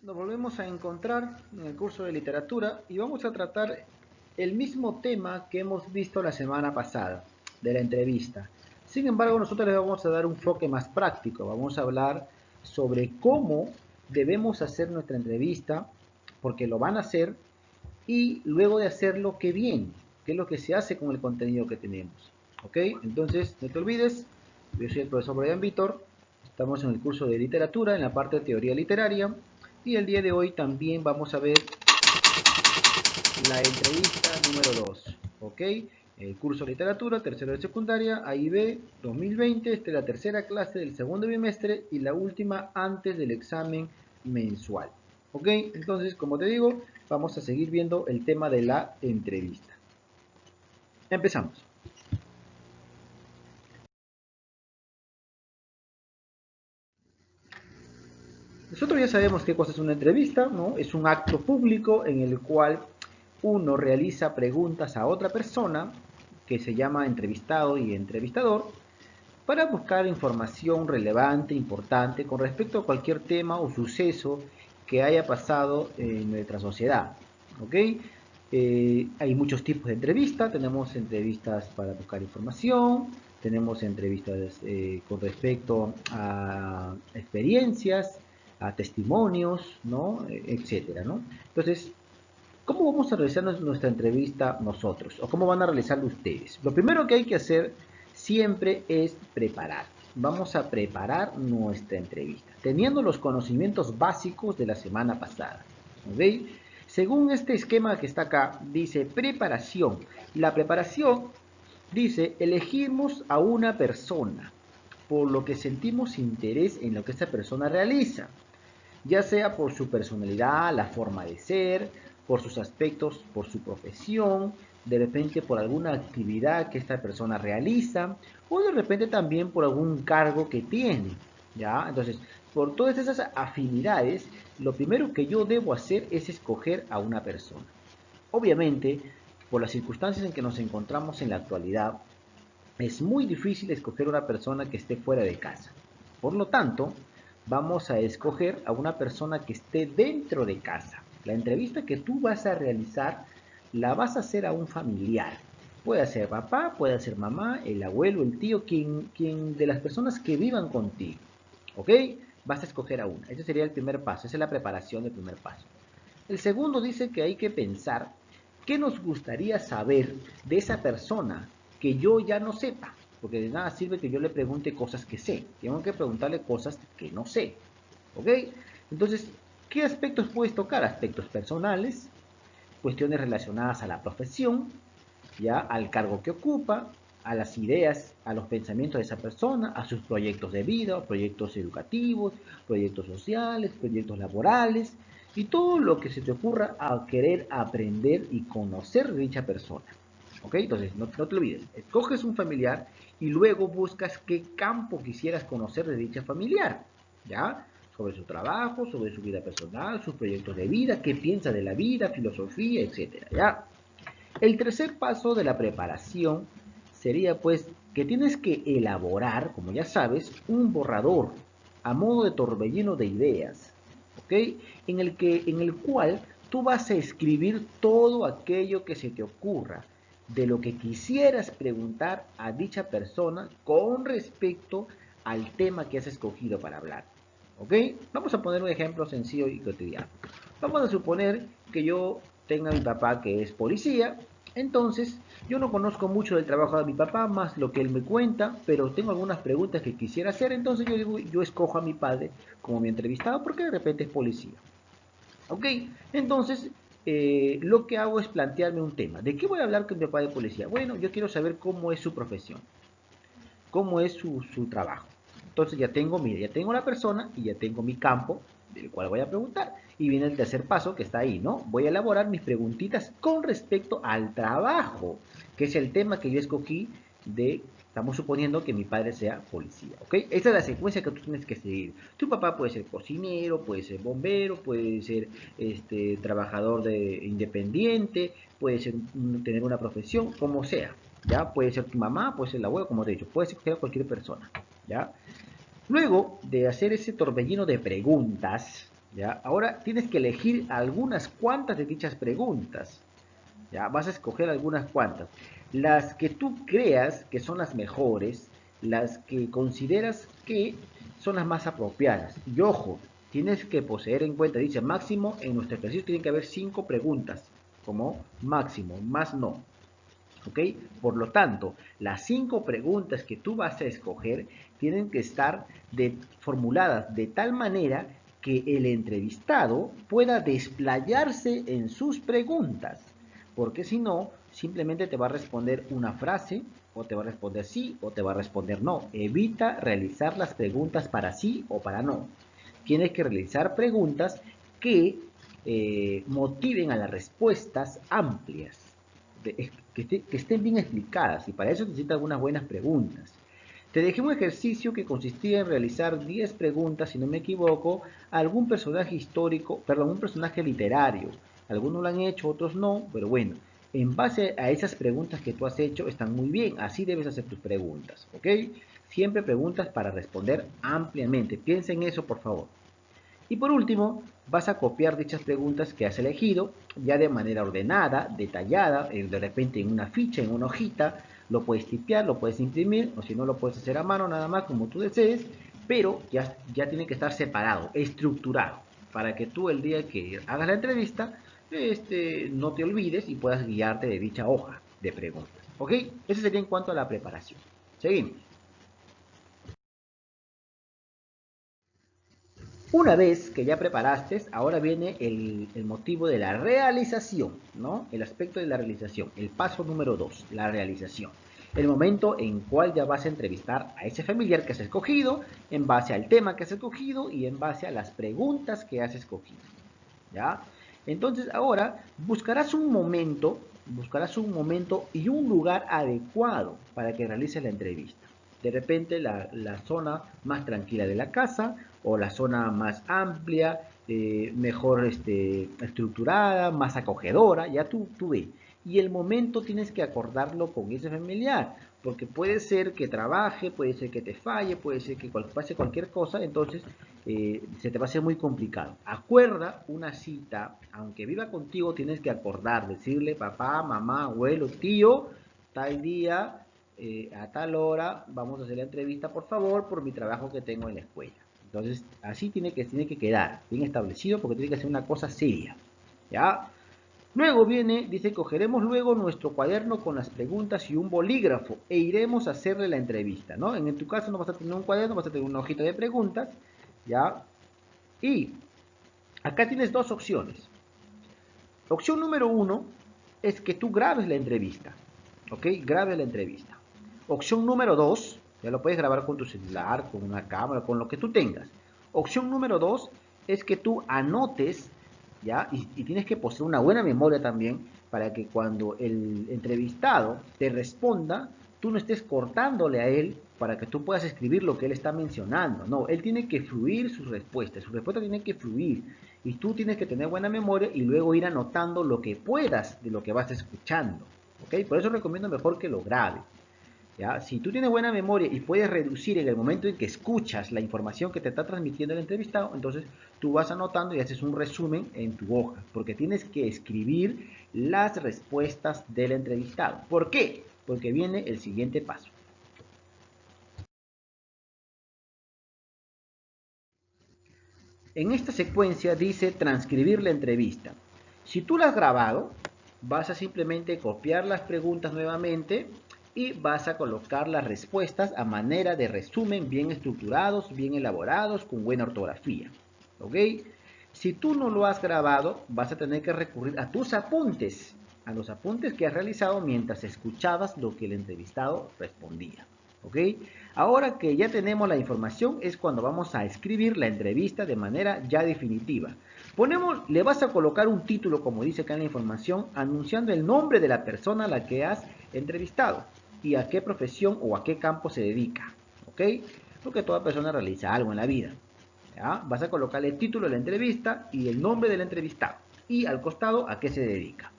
Nos volvemos a encontrar en el curso de literatura y vamos a tratar el mismo tema que hemos visto la semana pasada, de la entrevista. Sin embargo, nosotros le vamos a dar un enfoque más práctico. Vamos a hablar sobre cómo debemos hacer nuestra entrevista, porque lo van a hacer, y luego de hacerlo, qué bien, qué es lo que se hace con el contenido que tenemos. ¿Ok? Entonces, no te olvides, yo soy el profesor Brian Víctor, estamos en el curso de literatura, en la parte de teoría literaria, y el día de hoy también vamos a ver la entrevista número 2, ¿ok? El curso de literatura, tercero de secundaria, AIB 2020, esta es la tercera clase del segundo bimestre y la última antes del examen mensual, ¿ok? Entonces, como te digo, vamos a seguir viendo el tema de la entrevista. Empezamos. Nosotros ya sabemos qué cosa es una entrevista, ¿no? Es un acto público en el cual uno realiza preguntas a otra persona, que se llama entrevistado y entrevistador, para buscar información relevante, importante, con respecto a cualquier tema o suceso que haya pasado en nuestra sociedad. ¿Ok? Hay muchos tipos de entrevistas. Tenemos entrevistas para buscar información, tenemos entrevistas con respecto a experiencias, a testimonios, ¿no? Etcétera, ¿no? Entonces, ¿cómo vamos a realizar nuestra entrevista nosotros? ¿O cómo van a realizarlo ustedes? Lo primero que hay que hacer siempre es preparar. Vamos a preparar nuestra entrevista, teniendo los conocimientos básicos de la semana pasada. ¿Ok? Según este esquema que está acá, dice preparación. La preparación dice, elegimos a una persona por lo que sentimos interés en lo que esta persona realiza, ya sea por su personalidad, la forma de ser, por sus aspectos, por su profesión, de repente por alguna actividad que esta persona realiza, o de repente también por algún cargo que tiene, ¿ya? Entonces, por todas esas afinidades, lo primero que yo debo hacer es escoger a una persona. Obviamente, por las circunstancias en que nos encontramos en la actualidad, es muy difícil escoger una persona que esté fuera de casa. Por lo tanto, vamos a escoger a una persona que esté dentro de casa. La entrevista que tú vas a realizar la vas a hacer a un familiar. Puede ser papá, puede ser mamá, el abuelo, el tío, quien de las personas que vivan contigo. ¿Ok? Vas a escoger a una. Ese sería el primer paso. Esa es la preparación del primer paso. El segundo dice que hay que pensar qué nos gustaría saber de esa persona que yo ya no sepa, porque de nada sirve que yo le pregunte cosas que sé, tengo que preguntarle cosas que no sé, ¿ok? Entonces, ¿qué aspectos puedes tocar? Aspectos personales, cuestiones relacionadas a la profesión, ya al cargo que ocupa, a las ideas, a los pensamientos de esa persona, a sus proyectos de vida, proyectos educativos, proyectos sociales, proyectos laborales y todo lo que se te ocurra a querer aprender y conocer de dicha persona. ¿Ok? Entonces, no te olvides, escoges un familiar y luego buscas qué campo quisieras conocer de dicha familiar, ¿ya? Sobre su trabajo, sobre su vida personal, sus proyectos de vida, qué piensa de la vida, filosofía, etcétera, ¿ya? El tercer paso de la preparación sería pues que tienes que elaborar, como ya sabes, un borrador a modo de torbellino de ideas, ¿ok? En el cual tú vas a escribir todo aquello que se te ocurra de lo que quisieras preguntar a dicha persona con respecto al tema que has escogido para hablar. ¿Ok? Vamos a poner un ejemplo sencillo y cotidiano. Vamos a suponer que yo tenga a mi papá que es policía, entonces yo no conozco mucho del trabajo de mi papá, más lo que él me cuenta, pero tengo algunas preguntas que quisiera hacer, entonces yo digo, yo escojo a mi padre como mi entrevistado porque de repente es policía. ¿Ok? Entonces, lo que hago es plantearme un tema. ¿De qué voy a hablar con mi papá de policía? Bueno, yo quiero saber cómo es su profesión, cómo es su trabajo. Entonces ya tengo, mire, ya tengo la persona y ya tengo mi campo del cual voy a preguntar. Y viene el tercer paso que está ahí, ¿no? Voy a elaborar mis preguntitas con respecto al trabajo, que es el tema que yo escogí de, estamos suponiendo que mi padre sea policía, ¿ok? Esa es la secuencia que tú tienes que seguir. Tu papá puede ser cocinero, puede ser bombero, puede ser trabajador independiente, puede ser, tener una profesión, como sea, ¿ya? Puede ser tu mamá, puede ser el abuelo, como te he dicho, puede ser cualquier persona, ¿ya? Luego de hacer ese torbellino de preguntas, ¿Ya? Ahora tienes que elegir algunas cuantas de dichas preguntas. ¿Ya? Vas a escoger algunas cuantas. Las que tú creas que son las mejores, las que consideras que son las más apropiadas. Y ojo, tienes que poseer en cuenta, dice máximo, en nuestro ejercicio tiene que haber 5 preguntas, como máximo, más no. ¿Ok? Por lo tanto, las 5 preguntas que tú vas a escoger tienen que estar formuladas de tal manera que el entrevistado pueda desplayarse en sus preguntas, porque si no, simplemente te va a responder una frase, o te va a responder sí, o te va a responder no. Evita realizar las preguntas para sí o para no. Tienes que realizar preguntas que motiven a las respuestas amplias, que estén bien explicadas, y para eso necesitas algunas buenas preguntas. Te dejé un ejercicio que consistía en realizar 10 preguntas, si no me equivoco, a algún personaje histórico, perdón, un personaje literario. Algunos lo han hecho, otros no, pero bueno, en base a esas preguntas que tú has hecho, están muy bien, así debes hacer tus preguntas, ¿ok? Siempre preguntas para responder ampliamente. Piensa en eso, por favor. Y por último, vas a copiar dichas preguntas que has elegido ya de manera ordenada, detallada, de repente en una ficha, en una hojita, lo puedes tipear, lo puedes imprimir, o si no lo puedes hacer a mano nada más como tú desees, pero ya tiene que estar separado, estructurado, para que tú el día que hagas la entrevista, no te olvides y puedas guiarte de dicha hoja de preguntas. ¿Ok? Eso sería en cuanto a la preparación. Seguimos. Una vez que ya preparaste, ahora viene el motivo de la realización, ¿no? El aspecto de la realización, el paso número 2, la realización. El momento en cual ya vas a entrevistar a ese familiar que has escogido, en base al tema que has escogido y en base a las preguntas que has escogido, ¿ya? Entonces ahora buscarás un momento y un lugar adecuado para que realices la entrevista. De repente la zona más tranquila de la casa o la zona más amplia, mejor estructurada, más acogedora, ya tú ves. Y el momento tienes que acordarlo con ese familiar, porque puede ser que trabaje, puede ser que te falle, puede ser que pase cualquier cosa, entonces se te va a hacer muy complicado. Acuerda una cita, aunque viva contigo, tienes que acordar, decirle papá, mamá, abuelo, tío, tal día, a tal hora, vamos a hacer la entrevista, por favor, por mi trabajo que tengo en la escuela. Entonces, así tiene que quedar bien establecido porque tiene que ser una cosa seria. ¿Ya? Luego dice, cogeremos luego nuestro cuaderno con las preguntas y un bolígrafo e iremos a hacerle la entrevista, ¿no? En tu caso no vas a tener un cuaderno, vas a tener una hojita de preguntas, ¿ya? Y acá tienes dos opciones. Opción número uno es que tú grabes la entrevista, ¿ok? Grabe la entrevista. Opción número dos, ya lo puedes grabar con tu celular, con una cámara, con lo que tú tengas. Opción número dos es que tú anotes, ¿ya? Y tienes que poseer una buena memoria también para que cuando el entrevistado te responda, tú no estés cortándole a él para que tú puedas escribir lo que él está mencionando. No, él tiene que fluir su respuesta tiene que fluir. Y tú tienes que tener buena memoria y luego ir anotando lo que puedas de lo que vas escuchando. ¿Ok? Por eso recomiendo mejor que lo grabe. ¿Ya? Si tú tienes buena memoria y puedes reducir en el momento en que escuchas la información que te está transmitiendo el entrevistado, entonces tú vas anotando y haces un resumen en tu hoja, porque tienes que escribir las respuestas del entrevistado. ¿Por qué? Porque viene el siguiente paso. En esta secuencia dice transcribir la entrevista. Si tú la has grabado, vas a simplemente copiar las preguntas nuevamente y vas a colocar las respuestas a manera de resumen bien estructurados, bien elaborados, con buena ortografía. ¿Ok? Si tú no lo has grabado, vas a tener que recurrir a tus apuntes, a los apuntes que has realizado mientras escuchabas lo que el entrevistado respondía. ¿Ok? Ahora que ya tenemos la información es cuando vamos a escribir la entrevista de manera ya definitiva. Le vas a colocar un título, como dice acá en la información, anunciando el nombre de la persona a la que has entrevistado y a qué profesión o a qué campo se dedica. ¿Ok? Porque toda persona realiza algo en la vida. ¿Ya? Vas a colocarle el título de la entrevista y el nombre del entrevistado y al costado a qué se dedica.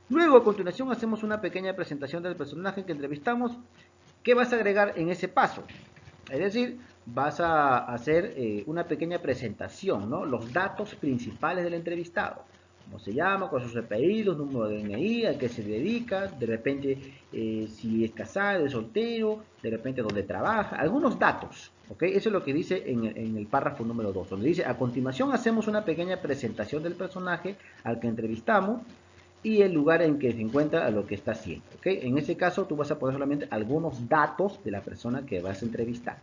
Luego, a continuación, hacemos una pequeña presentación del personaje que entrevistamos. ¿Qué vas a agregar en ese paso? Es decir, vas a hacer una pequeña presentación, ¿no? Los datos principales del entrevistado. Cómo se llama, con sus apellidos, número de DNI, a qué se dedica, de repente si es casado, es soltero, de repente dónde trabaja, algunos datos, ¿ok? Eso es lo que dice en el párrafo número 2, donde dice, a continuación hacemos una pequeña presentación del personaje al que entrevistamos y el lugar en que se encuentra a lo que está haciendo, ¿ok? En ese caso tú vas a poner solamente algunos datos de la persona que vas a entrevistar,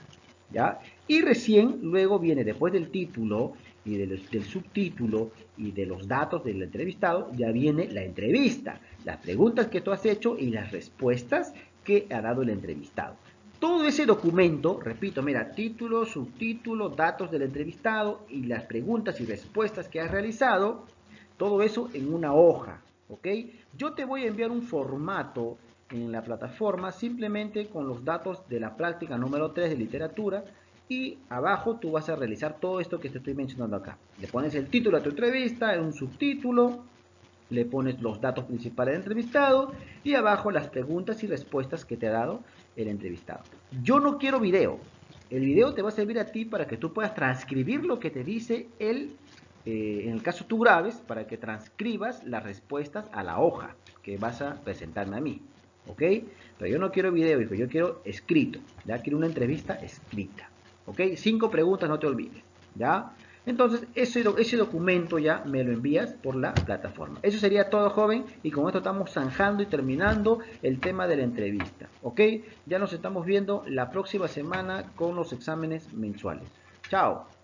¿ya? Y recién luego viene, después del título y del subtítulo y de los datos del entrevistado, ya viene la entrevista, las preguntas que tú has hecho y las respuestas que ha dado el entrevistado. Todo ese documento, repito, mira, título, subtítulo, datos del entrevistado y las preguntas y respuestas que has realizado, todo eso en una hoja, ¿ok? Yo te voy a enviar un formato en la plataforma simplemente con los datos de la práctica número 3 de literatura y abajo tú vas a realizar todo esto que te estoy mencionando acá. Le pones el título a tu entrevista, un subtítulo, le pones los datos principales del entrevistado y abajo las preguntas y respuestas que te ha dado el entrevistado. Yo no quiero video. El video te va a servir a ti para que tú puedas transcribir lo que te dice él, en el caso tú grabes, para que transcribas las respuestas a la hoja que vas a presentarme a mí. ¿Ok? Pero yo no quiero video, hijo, yo quiero escrito. ¿Ya? Quiero una entrevista escrita. ¿Ok? 5 preguntas, no te olvides. ¿Ya? Entonces, ese documento ya me lo envías por la plataforma. Eso sería todo, joven, y con esto estamos zanjando y terminando el tema de la entrevista. ¿Ok? Ya nos estamos viendo la próxima semana con los exámenes mensuales. Chao.